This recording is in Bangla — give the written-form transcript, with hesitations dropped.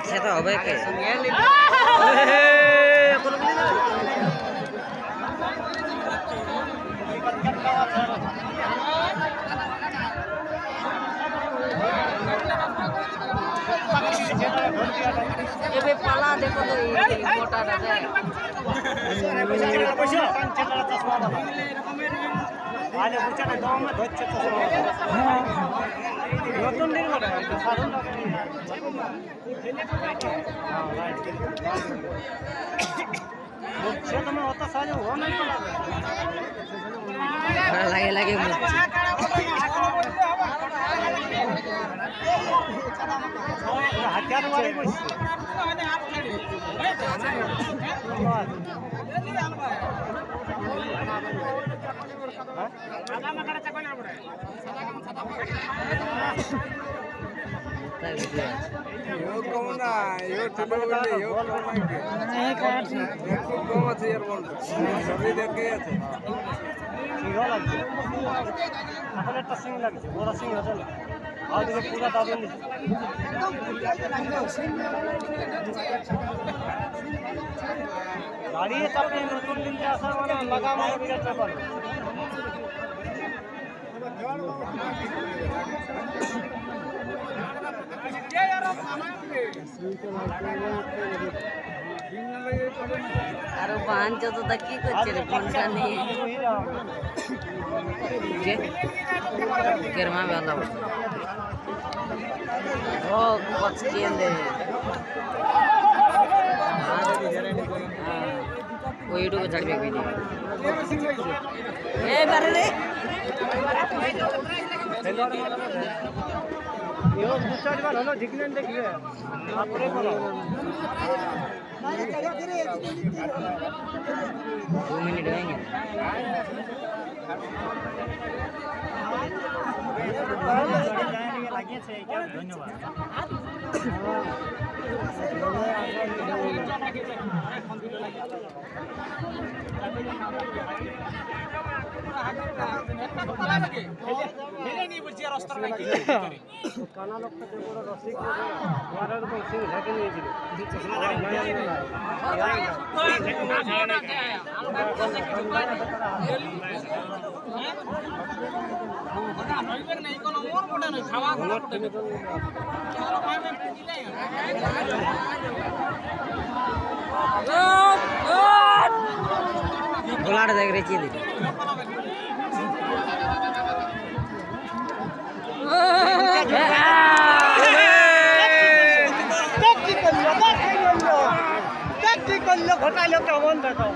সেটা হবে কে এবে পালা দেখো তো এই মোটাটা আরে বুঝাটা দম ধরছে তো নতুন দিন বটে সাধারণ বুঝছে তুমি অত সহজে হো না লাগে লাগে হাতিয়ার মারি বসছে এখন একটা সিং লাগছে বড় সিং হচ্ছে না আর পুরো দাবি দাঁড়িয়ে চাপে নতুন দিনকে আসা মানে লাগাম বিরাট ব্যাপার আরো বাঞ্চ তো তা কি করছে রে ফোনটা নিয়ে কেরমা বেলা ও পছকিয়ে দে वो यूट्यूब पे चढ़ भी वीडियो ए बारे रे यो दूसरा बार हलो दिखने देखिए आपरे बोलो 2 मिनट होंगे धन्यवाद কানা লোকটা বড় রসিক ওয়ারের উপর সিং ঢেকে নিয়েছিল गोलाड़ देख रही चीज ঘটাইলো কেমন দেখো